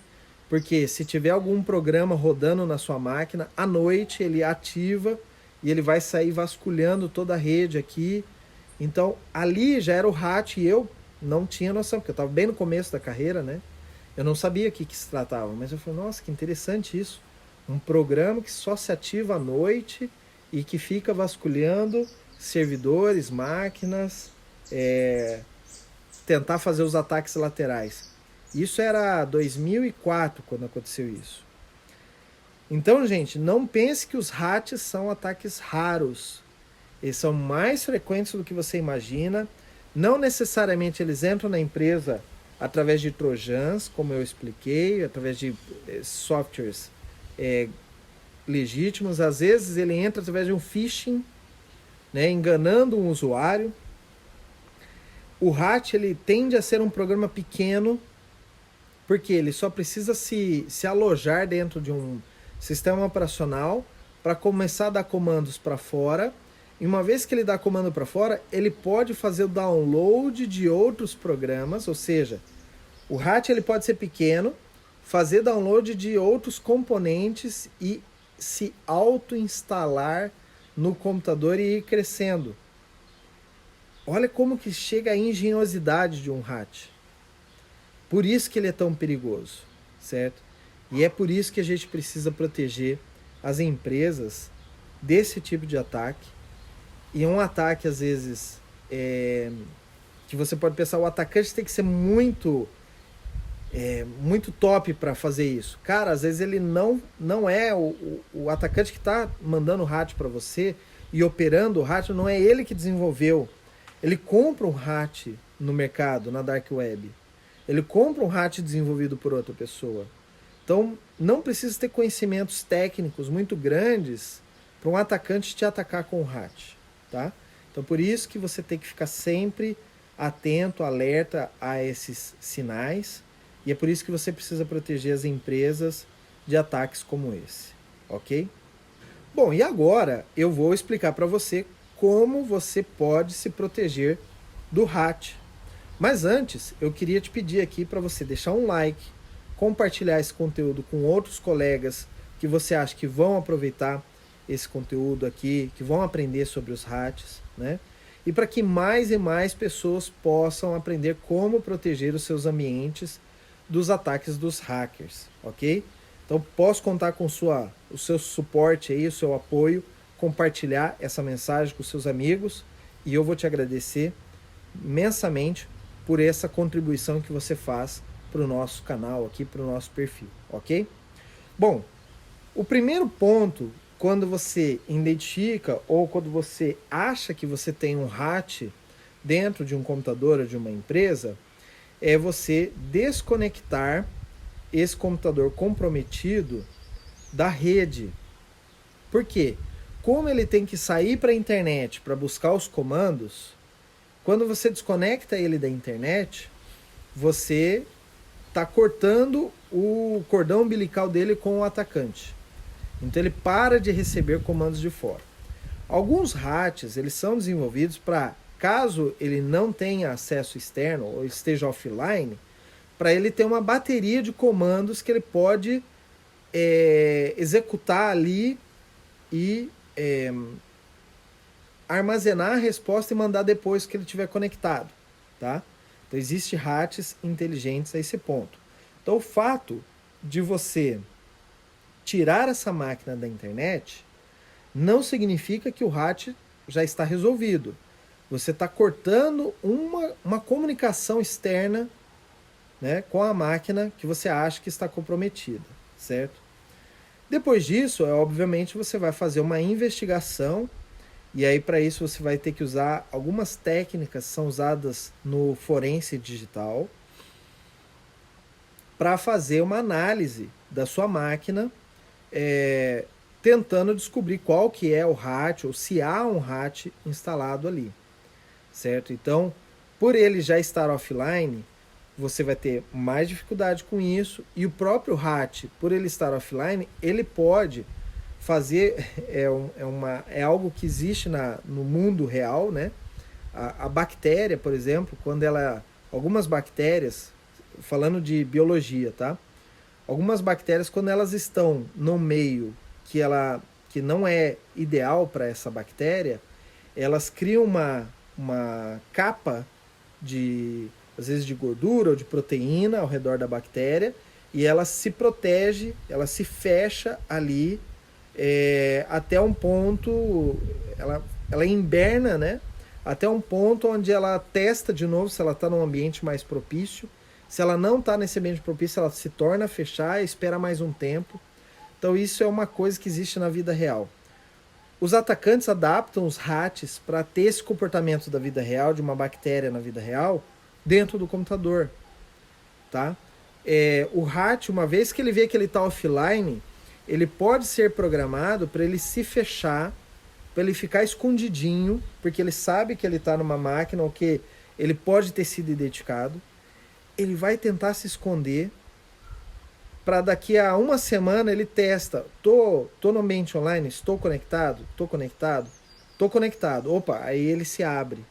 porque se tiver algum programa rodando na sua máquina, à noite ele ativa e ele vai sair vasculhando toda a rede aqui. Então, ali já era o hat e eu não tinha noção, porque eu estava bem no começo da carreira, né? Eu não sabia o que se tratava, mas eu falei, nossa, que interessante isso. Um programa que só se ativa à noite e que fica vasculhando servidores, máquinas, tentar fazer os ataques laterais. Isso era 2004 quando aconteceu isso. Então, gente, não pense que os hats são ataques raros. Eles são mais frequentes do que você imagina. Não necessariamente eles entram na empresa através de trojans, como eu expliquei, através de softwares legítimos. Às vezes ele entra através de um phishing, né, enganando um usuário. O hat ele tende a ser um programa pequeno, porque ele só precisa se alojar dentro de um sistema operacional para começar a dar comandos para fora. E uma vez que ele dá comando para fora, ele pode fazer o download de outros programas, ou seja, o hat ele pode ser pequeno, fazer download de outros componentes e se auto-instalar no computador e ir crescendo. Olha como que chega a engenhosidade de um hat. Por isso que ele é tão perigoso, certo? E é por isso que a gente precisa proteger as empresas desse tipo de ataque. E é um ataque, às vezes, que você pode pensar, o atacante tem que ser muito top para fazer isso. Cara, às vezes ele não é o atacante que está mandando o hat para você e operando o hat, não é ele que desenvolveu. Ele compra um hat no mercado, na Dark Web. Ele compra um hat desenvolvido por outra pessoa. Então, não precisa ter conhecimentos técnicos muito grandes para um atacante te atacar com um hat. Tá? Então, por isso que você tem que ficar sempre atento, alerta a esses sinais. E é por isso que você precisa proteger as empresas de ataques como esse. Ok? Bom, e agora eu vou explicar para você como você pode se proteger do hat. Mas antes, eu queria te pedir aqui para você deixar um like, compartilhar esse conteúdo com outros colegas que você acha que vão aproveitar esse conteúdo aqui, que vão aprender sobre os hats, né? E para que mais e mais pessoas possam aprender como proteger os seus ambientes dos ataques dos hackers, ok? Então posso contar com o seu suporte aí, o seu apoio, compartilhar essa mensagem com seus amigos e eu vou te agradecer imensamente por essa contribuição que você faz para o nosso canal aqui, para o nosso perfil, ok? Bom, o primeiro ponto, quando você identifica ou quando você acha que você tem um hack dentro de um computador ou de uma empresa, é você desconectar esse computador comprometido da rede. Por quê? Como ele tem que sair para a internet para buscar os comandos, quando você desconecta ele da internet, você está cortando o cordão umbilical dele com o atacante. Então ele para de receber comandos de fora. Alguns hacks eles são desenvolvidos para, caso ele não tenha acesso externo ou esteja offline, para ele ter uma bateria de comandos que ele pode executar ali e armazenar a resposta e mandar depois que ele estiver conectado, tá? Então existem hacks inteligentes a esse ponto. Então o fato de você tirar essa máquina da internet não significa que o hack já está resolvido. Você está cortando uma comunicação externa, né, com a máquina que você acha que está comprometida, certo? Depois disso, obviamente, você vai fazer uma investigação e aí para isso você vai ter que usar algumas técnicas que são usadas no forense digital para fazer uma análise da sua máquina, tentando descobrir qual que é o hack ou se há um hack instalado ali, certo? Então, por ele já estar offline, você vai ter mais dificuldade com isso e o próprio hack, por ele estar offline, ele pode fazer, é algo que existe no mundo real, né? A bactéria, por exemplo, quando algumas bactérias, falando de biologia, tá? Algumas bactérias, quando elas estão no meio que não é ideal para essa bactéria, elas criam uma capa às vezes de gordura ou de proteína ao redor da bactéria e ela se protege, ela se fecha ali até um ponto, ela inverna, né? Até um ponto onde ela testa de novo se ela está num ambiente mais propício. Se ela não está nesse ambiente propício, ela se torna a fechar e espera mais um tempo. Então isso é uma coisa que existe na vida real. Os atacantes adaptam os hacks para ter esse comportamento da vida real, de uma bactéria na vida real, dentro do computador, tá? O hack, uma vez que ele vê que ele está offline, ele pode ser programado para ele se fechar, para ele ficar escondidinho, porque ele sabe que ele está numa máquina ou que ele pode ter sido identificado. Ele vai tentar se esconder para daqui a uma semana ele testa, tô no ambiente online, estou conectado, tô conectado, opa, aí ele se abre.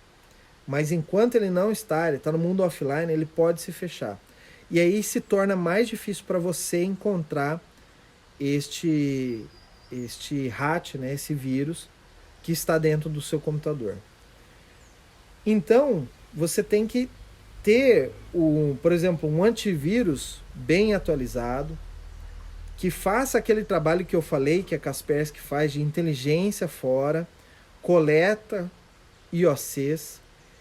Mas enquanto ele não está, ele está no mundo offline, ele pode se fechar. E aí se torna mais difícil para você encontrar este hack, né, esse vírus que está dentro do seu computador. Então, você tem que ter, por exemplo, um antivírus bem atualizado, que faça aquele trabalho que eu falei, que a Kaspersky faz de inteligência fora, coleta IOCs,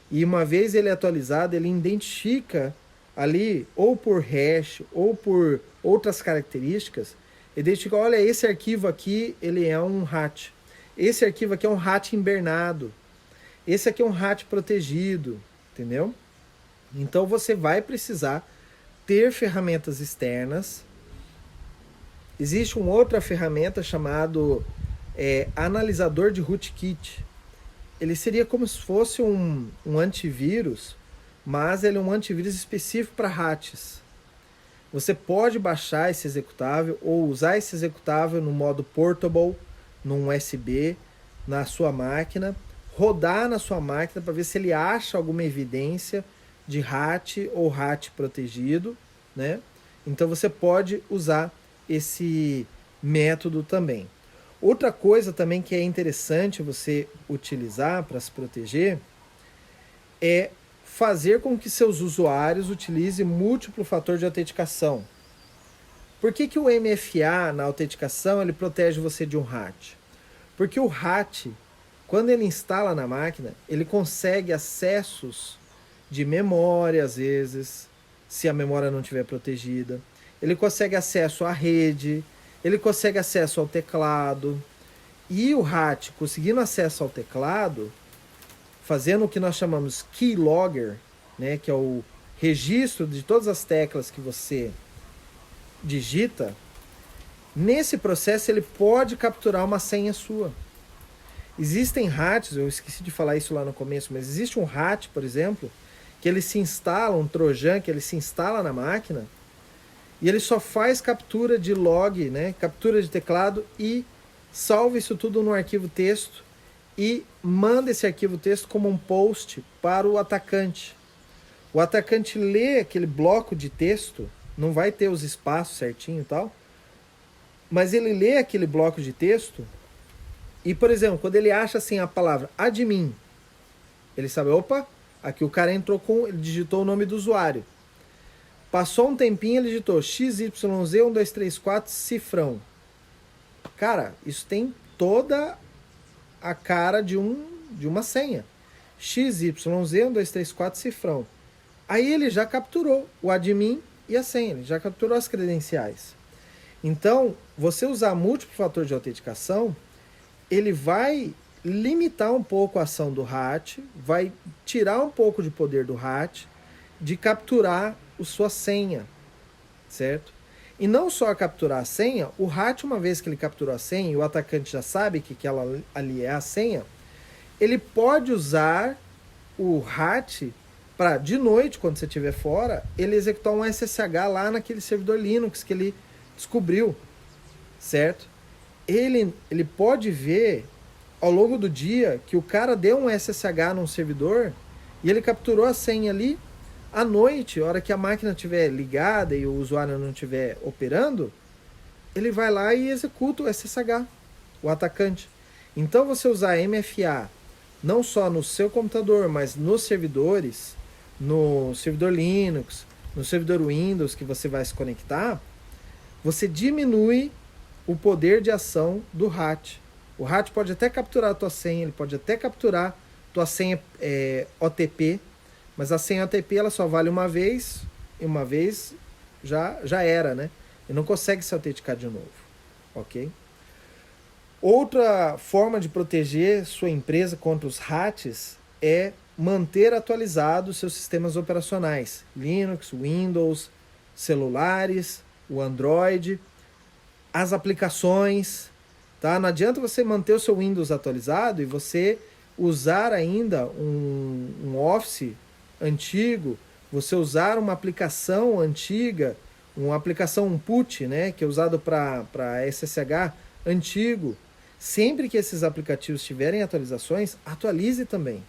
e uma vez ele atualizado, ele identifica ali, ou por hash, ou por outras características, identifica, olha, esse arquivo aqui, ele é um hack. Esse arquivo aqui é um hack invernado. Esse aqui é um hack protegido, entendeu? Então você vai precisar ter ferramentas externas. Existe uma outra ferramenta chamado analisador de rootkit. Ele seria como se fosse um antivírus, mas ele é um antivírus específico para hacks. Você pode baixar esse executável ou usar esse executável no modo portable, num USB, na sua máquina, rodar na sua máquina para ver se ele acha alguma evidência de hack ou hack protegido, né? Então você pode usar esse método também. Outra coisa também que é interessante você utilizar para se proteger é fazer com que seus usuários utilizem múltiplo fator de autenticação. Por que o MFA na autenticação ele protege você de um RAT? Porque o RAT, quando ele instala na máquina, ele consegue acessos de memória, às vezes, se a memória não estiver protegida. Ele consegue acesso à rede, ele consegue acesso ao teclado. E o RAT, conseguindo acesso ao teclado, fazendo o que nós chamamos keylogger, né, que é o registro de todas as teclas que você digita, nesse processo ele pode capturar uma senha sua. Existem RATs, eu esqueci de falar isso lá no começo, mas existe um RAT, por exemplo, que ele se instala, um trojan que ele se instala na máquina e ele só faz captura de log, né, captura de teclado e salva isso tudo no arquivo texto e manda esse arquivo texto como um post para o atacante. O atacante lê aquele bloco de texto, não vai ter os espaços certinho e tal, mas ele lê aquele bloco de texto e, por exemplo, quando ele acha assim a palavra admin, ele sabe, opa, aqui o cara entrou ele digitou o nome do usuário. Passou um tempinho, ele digitou XYZ1234 cifrão. Cara, isso tem toda a cara de uma senha. XYZ1234 cifrão. Aí ele já capturou o admin e a senha, ele já capturou as credenciais. Então, você usar múltiplo fator de autenticação, ele vai limitar um pouco a ação do RAT, vai tirar um pouco de poder do RAT de capturar a sua senha, certo? E não só capturar a senha, o RAT, uma vez que ele capturou a senha e o atacante já sabe que aquela ali é a senha, ele pode usar o RAT para, de noite, quando você estiver fora, ele executar um SSH lá naquele servidor Linux que ele descobriu, certo? Ele pode ver ao longo do dia que o cara deu um SSH num servidor e ele capturou a senha ali. À noite, a hora que a máquina estiver ligada e o usuário não estiver operando, ele vai lá e executa o SSH, o atacante. Então, você usar MFA não só no seu computador, mas nos servidores, no servidor Linux, no servidor Windows que você vai se conectar, você diminui o poder de ação do RAT. O RAT pode até capturar a tua senha, ele pode até capturar a tua senha OTP, mas a senha OTP ela só vale uma vez, e uma vez já era, né? E não consegue se autenticar de novo, ok? Outra forma de proteger sua empresa contra os RATs é manter atualizados seus sistemas operacionais, Linux, Windows, celulares, o Android, as aplicações, tá? Não adianta você manter o seu Windows atualizado e você usar ainda um Office antigo, você usar uma aplicação antiga, uma aplicação PUT, né, que é usado para SSH antigo. Sempre que esses aplicativos tiverem atualizações, atualize também,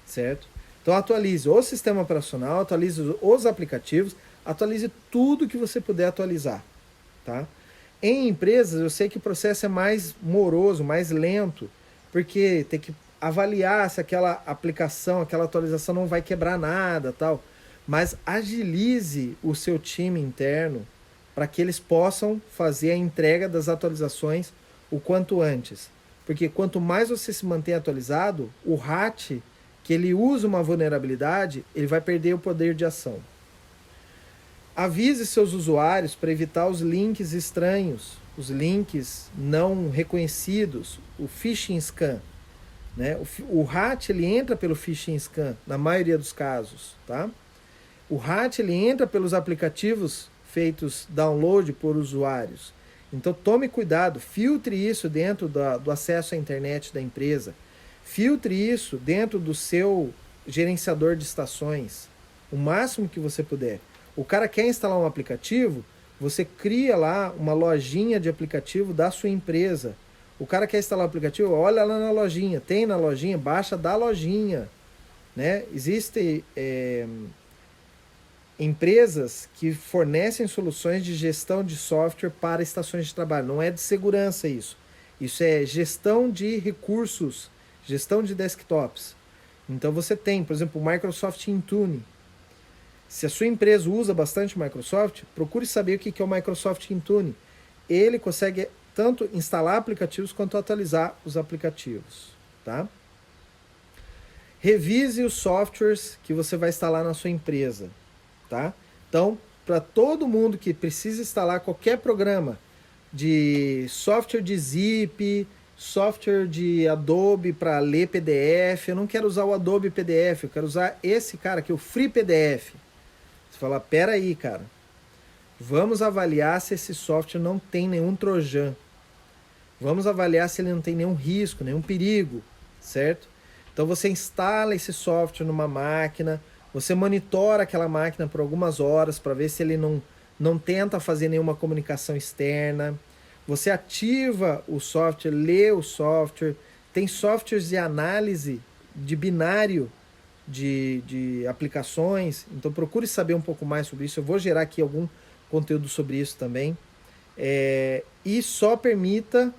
certo? Então atualize o sistema operacional, atualize os aplicativos, atualize tudo que você puder atualizar, tá? Em empresas, eu sei que o processo é mais moroso, mais lento, porque tem que avaliar se aquela aplicação, aquela atualização não vai quebrar nada, tal. Mas agilize o seu time interno para que eles possam fazer a entrega das atualizações o quanto antes. Porque quanto mais você se mantém atualizado, o RAT, que ele usa uma vulnerabilidade, ele vai perder o poder de ação. Avise seus usuários para evitar os links estranhos, os links não reconhecidos, o phishing scan. Né? O RAT ele entra pelo phishing scan, na maioria dos casos. Tá? O RAT ele entra pelos aplicativos feitos download por usuários. Então tome cuidado, filtre isso dentro do acesso à internet da empresa. Filtre isso dentro do seu gerenciador de estações, o máximo que você puder. O cara quer instalar um aplicativo, você cria lá uma lojinha de aplicativo da sua empresa. O cara quer instalar o aplicativo, olha lá na lojinha, tem na lojinha, baixa da lojinha. Né? Existem empresas que fornecem soluções de gestão de software para estações de trabalho. Não é de segurança isso. Isso é gestão de recursos, gestão de desktops. Então você tem, por exemplo, o Microsoft Intune. Se a sua empresa usa bastante o Microsoft, procure saber o que é o Microsoft Intune. Ele consegue tanto instalar aplicativos quanto atualizar os aplicativos, tá? Revise os softwares que você vai instalar na sua empresa, tá? Então, para todo mundo que precisa instalar qualquer programa de software de zip, software de Adobe para ler PDF, eu não quero usar o Adobe PDF, eu quero usar esse cara aqui, o Free PDF. Você fala, pera aí, cara, vamos avaliar se esse software não tem nenhum trojan. Vamos avaliar se ele não tem nenhum risco, nenhum perigo, certo? Então você instala esse software numa máquina, você monitora aquela máquina por algumas horas para ver se ele não tenta fazer nenhuma comunicação externa. Você ativa o software, lê o software. Tem softwares de análise de binário de aplicações. Então procure saber um pouco mais sobre isso. Eu vou gerar aqui algum conteúdo sobre isso também. E só permita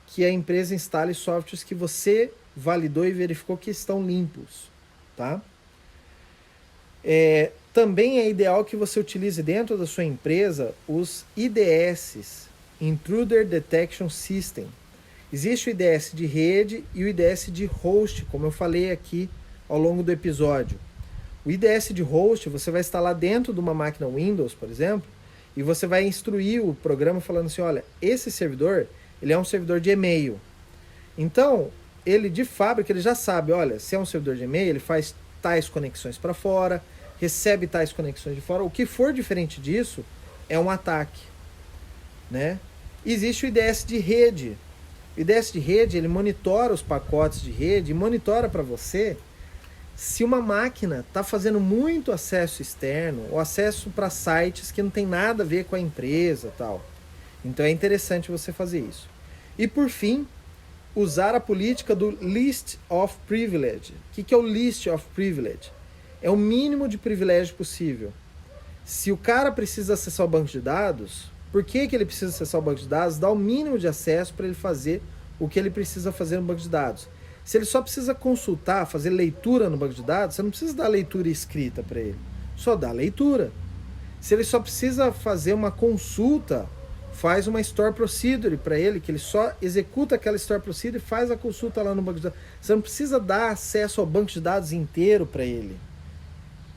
que a empresa instale softwares que você validou e verificou que estão limpos, tá? Também é ideal que você utilize dentro da sua empresa os IDS, Intruder Detection System. Existe o IDS de rede e o IDS de host, como eu falei aqui ao longo do episódio. O IDS de host você vai instalar dentro de uma máquina Windows, por exemplo, e você vai instruir o programa falando assim, olha, esse servidor, ele é um servidor de e-mail. Então, ele de fábrica, ele já sabe, olha, se é um servidor de e-mail, ele faz tais conexões para fora, recebe tais conexões de fora. O que for diferente disso é um ataque, né? Existe o IDS de rede. O IDS de rede, ele monitora os pacotes de rede e monitora para você se uma máquina está fazendo muito acesso externo ou acesso para sites que não tem nada a ver com a empresa, tal. Então é interessante você fazer isso. E por fim, usar a política do List of Privilege. O que é o List of Privilege? É o mínimo de privilégio possível. Se o cara precisa acessar o banco de dados, por que ele precisa acessar o banco de dados? Dá o mínimo de acesso para ele fazer o que ele precisa fazer no banco de dados. Se ele só precisa consultar, fazer leitura no banco de dados, você não precisa dar leitura escrita para ele. Só dá leitura. Se ele só precisa fazer uma consulta, faz uma Store Procedure para ele, que ele só executa aquela Store Procedure e faz a consulta lá no banco de dados. Você não precisa dar acesso ao banco de dados inteiro para ele.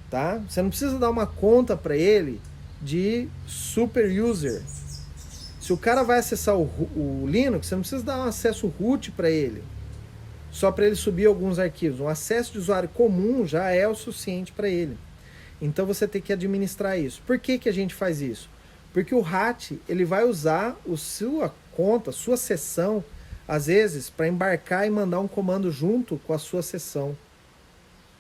Tá? Você não precisa dar uma conta para ele de super user. Se o cara vai acessar o Linux, você não precisa dar um acesso root para ele, só para ele subir alguns arquivos. Um acesso de usuário comum já é o suficiente para ele. Então você tem que administrar isso. Por que a gente faz isso? Porque o RAT, ele vai usar a sua conta, a sua sessão, às vezes, para embarcar e mandar um comando junto com a sua sessão.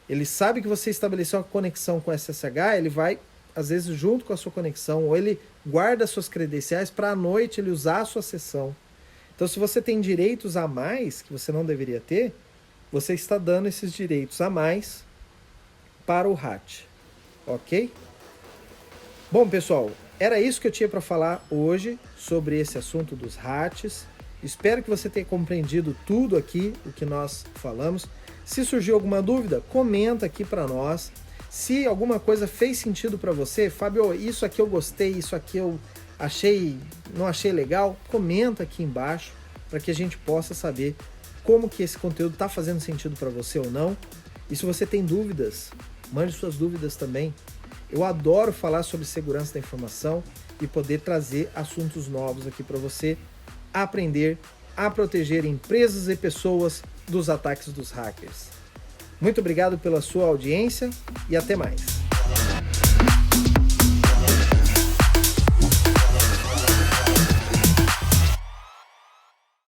Ele sabe que você estabeleceu uma conexão com SSH, ele vai, às vezes, junto com a sua conexão, ou ele guarda suas credenciais para à noite ele usar a sua sessão. Então, se você tem direitos a mais, que você não deveria ter, você está dando esses direitos a mais para o RAT. Ok? Bom, pessoal, era isso que eu tinha para falar hoje sobre esse assunto dos RATs. Espero que você tenha compreendido tudo aqui, o que nós falamos. Se surgiu alguma dúvida, comenta aqui para nós. Se alguma coisa fez sentido para você, Fábio, isso aqui eu gostei, isso aqui eu não achei legal, comenta aqui embaixo para que a gente possa saber como que esse conteúdo está fazendo sentido para você ou não. E se você tem dúvidas, mande suas dúvidas também. Eu adoro falar sobre segurança da informação e poder trazer assuntos novos aqui para você aprender a proteger empresas e pessoas dos ataques dos hackers. Muito obrigado pela sua audiência e até mais.